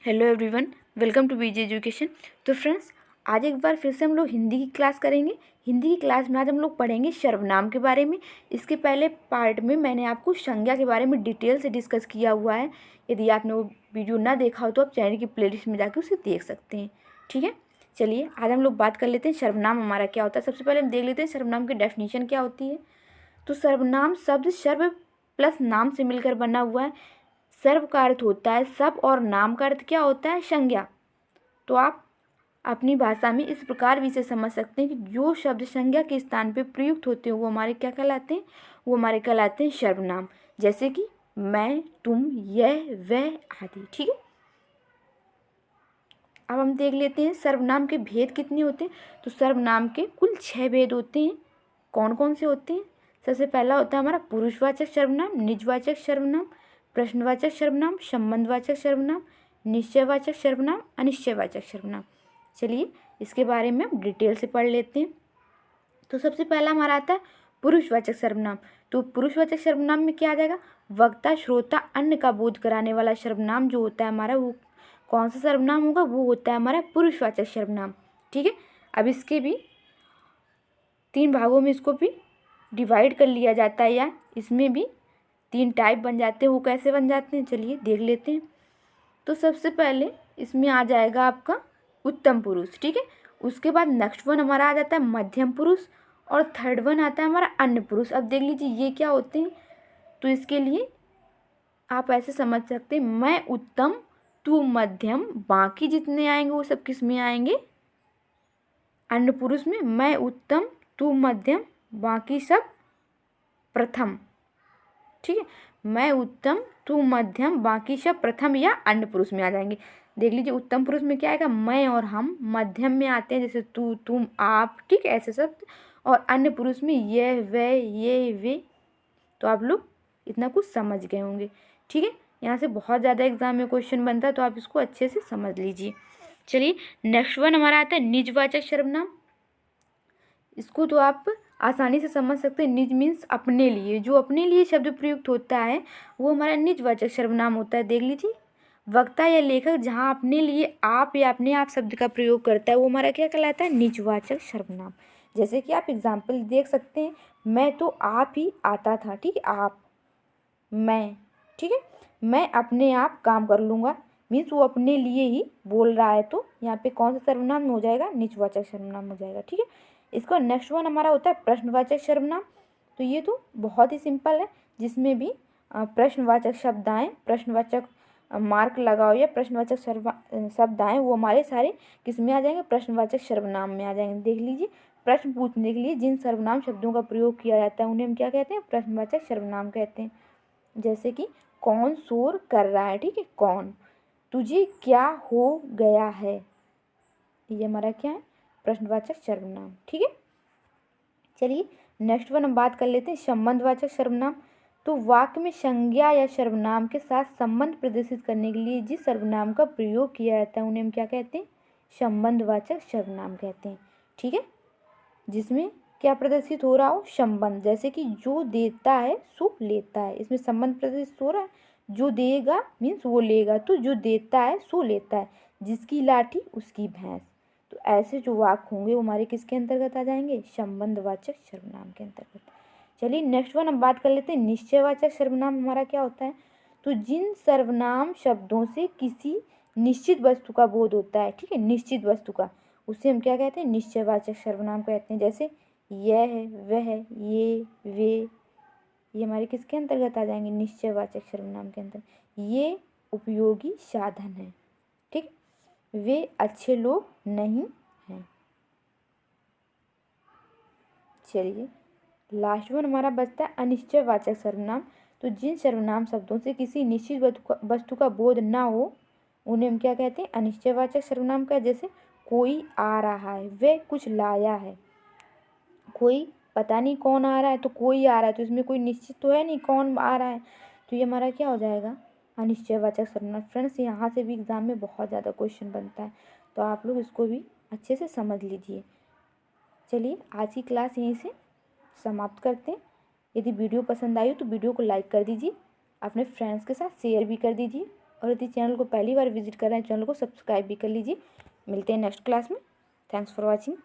Hello everyone, welcome to BJ education. तो friends, आज एक बार फिर से हम लोग हिंदी की क्लास करेंगे। हिंदी की क्लास में आज हम लोग पढ़ेंगे सर्वनाम के बारे में। इसके पहले पार्ट में मैंने आपको संज्ञा के बारे में डिटेल से डिस्कस किया हुआ है। यदि आपने वो वीडियो ना देखा हो तो आप चैनल की प्लेलिस्ट में जाकर उसे देख सकते हैं। ठीक है, चलिए आज हम लोग बात कर लेते हैं सर्वनाम हमारा क्या होता है। सबसे पहले हम देख लेते हैं सर्वनाम की डेफिनेशन क्या होती है। तो सर्वनाम शब्द सर्व प्लस नाम से मिलकर बना हुआ है। सर्व का अर्थ होता है सब और नाम का अर्थ क्या होता है संज्ञा। तो आप अपनी भाषा में इस प्रकार भी इसे समझ सकते हैं कि जो शब्द संज्ञा के स्थान पे प्रयुक्त होते हैं वो हमारे क्या कहलाते हैं, वो हमारे कहलाते हैं सर्वनाम। जैसे कि मैं, तुम, यह, वह आदि। ठीक है, अब हम देख लेते हैं सर्वनाम के भेद कितने होते हैं। तो सर्वनाम के कुल 6 भेद होते हैं। कौन कौन से होते हैं? सबसे पहला होता है हमारा पुरुषवाचक सर्वनाम, निजवाचक सर्वनाम, प्रश्नवाचक सर्वनाम, संबंधवाचक सर्वनाम, निश्चयवाचक सर्वनाम, अनिश्चयवाचक सर्वनाम। चलिए इसके बारे में हम डिटेल से पढ़ लेते हैं। तो सबसे पहला हमारा आता है पुरुषवाचक सर्वनाम। तो पुरुषवाचक सर्वनाम में क्या आ जाएगा? वक्ता, श्रोता, अन्य का बोध कराने वाला सर्वनाम जो होता है हमारा, वो कौन सा सर्वनाम होगा? वो होता है हमारा पुरुषवाचक सर्वनाम। ठीक है, अब इसके भी 3 भागों में इसको भी डिवाइड कर लिया जाता है, या इसमें भी 3 टाइप बन जाते हैं। वो कैसे बन जाते हैं चलिए देख लेते हैं। तो सबसे पहले इसमें आ जाएगा आपका उत्तम पुरुष। ठीक है, उसके बाद नेक्स्ट वन हमारा आ जाता है मध्यम पुरुष, और थर्ड वन आता है हमारा अन्य पुरुष। अब देख लीजिए ये क्या होते हैं। तो इसके लिए आप ऐसे समझ सकते हैं, मैं उत्तम, तू मध्यम, बाकी जितने आएंगे वो सब किस में आएंगे? अन्य पुरुष में। मैं उत्तम, तू मध्यम, बाकी सब प्रथम। ठीक है, मैं उत्तम, तू मध्यम, बाकी सब प्रथम या अन्य पुरुष में आ जाएंगे। देख लीजिए उत्तम पुरुष में क्या आएगा? मैं और हम। मध्यम में आते हैं जैसे तू, तुम, आप। ठीक है, ऐसे सब। और अन्य पुरुष में यह, वह, ये, वे। तो आप लोग इतना कुछ समझ गए होंगे। ठीक है, यहाँ से बहुत ज़्यादा एग्जाम में क्वेश्चन बनता है, तो आप इसको अच्छे से समझ लीजिए। चलिए नेक्स्ट वन हमारा आता है निजवाचक सर्वनाम। इसको तो आप आसानी से समझ सकते हैं। निज मीन्स अपने लिए। जो अपने लिए शब्द प्रयुक्त होता है वो हमारा निजवाचक सर्वनाम होता है। देख लीजिए, वक्ता या लेखक जहाँ अपने लिए आप या अपने आप शब्द का प्रयोग करता है वो हमारा क्या कहलाता है? निजवाचक सर्वनाम। जैसे कि आप एग्जाम्पल देख सकते हैं, मैं तो आप ही आता था। ठीक है, आप, मैं। ठीक है, मैं अपने आप काम कर लूँगा, मीन्स वो अपने लिए ही बोल रहा है। तो यहाँ पे कौन सा सर्वनाम हो जाएगा? निजवाचक सर्वनाम हो जाएगा। ठीक है, इसका नेक्स्ट वन हमारा होता है प्रश्नवाचक सर्वनाम। तो ये तो बहुत ही सिंपल है, जिसमें भी प्रश्नवाचक शब्द आए, प्रश्नवाचक मार्क लगाओ या प्रश्नवाचक शब्द आए, वो हमारे सारे किस में आ जाएंगे? प्रश्नवाचक सर्वनाम में आ जाएंगे। देख लीजिए, प्रश्न पूछने के लिए जिन सर्वनाम शब्दों का प्रयोग किया जाता है उन्हें हम क्या कहते हैं? प्रश्नवाचक सर्वनाम कहते हैं। जैसे कि कौन शोर कर रहा है? ठीक है, कौन। तुझे क्या हो गया है? ये हमारा क्या है? प्रश्नवाचक सर्वनाम। ठीक है, चलिए नेक्स्ट वन हम बात कर लेते हैं संबंधवाचक सर्वनाम। तो वाक्य में संज्ञा या सर्वनाम के साथ संबंध प्रदर्शित करने के लिए जिस सर्वनाम का प्रयोग किया जाता है उन्हें हम क्या कहते हैं? संबंधवाचक सर्वनाम कहते हैं। ठीक है, जिसमें क्या प्रदर्शित हो रहा हो? संबंध। जैसे कि जो देता है सो लेता है, इसमें संबंध प्रदर्शित हो रहा है। जो देगा मीन्स वो लेगा, तो जो देता है सो लेता है। जिसकी लाठी उसकी भैंस। तो ऐसे जो वाक्य होंगे वो हमारे किसके अंतर्गत आ जाएंगे? संबंधवाचक सर्वनाम के अंतर्गत। चलिए नेक्स्ट वन हम बात कर लेते हैं निश्चयवाचक सर्वनाम हमारा क्या होता है। तो जिन सर्वनाम शब्दों से किसी निश्चित वस्तु का बोध होता है, ठीक है, निश्चित वस्तु का, उसे हम क्या कहते हैं? निश्चयवाचक सर्वनाम कहते हैं। जैसे यह, वह, ये, वे, ये हमारे किसके अंतर्गत आ जाएंगे? निश्चयवाचक सर्वनाम के अंतर्गत। ये उपयोगी साधन है। ठीक, वे अच्छे लोग नहीं हैं। चलिए लास्ट वन हमारा बचता है अनिश्चयवाचक सर्वनाम। तो जिन सर्वनाम शब्दों से किसी निश्चित वस्तु का बोध ना हो उन्हें हम क्या कहते हैं? अनिश्चयवाचक सर्वनाम का। जैसे कोई आ रहा है, वे कुछ लाया है। कोई पता नहीं कौन आ रहा है, तो कोई आ रहा है, तो इसमें कोई निश्चित तो है नहीं कौन आ रहा है, तो ये हमारा क्या हो जाएगा? अनिश्चयवाचक सर्वनाम। फ्रेंड्स यहाँ से भी एग्जाम में बहुत ज़्यादा क्वेश्चन बनता है, तो आप लोग इसको भी अच्छे से समझ लीजिए। चलिए आज की क्लास यहीं से समाप्त करते हैं। यदि वीडियो पसंद आई हो तो वीडियो को लाइक कर दीजिए, अपने फ्रेंड्स के साथ शेयर भी कर दीजिए, और यदि चैनल को पहली बार विजिट कर रहे हैं चैनल को सब्सक्राइब भी कर लीजिए। मिलते हैं नेक्स्ट क्लास में। Thanks for watching.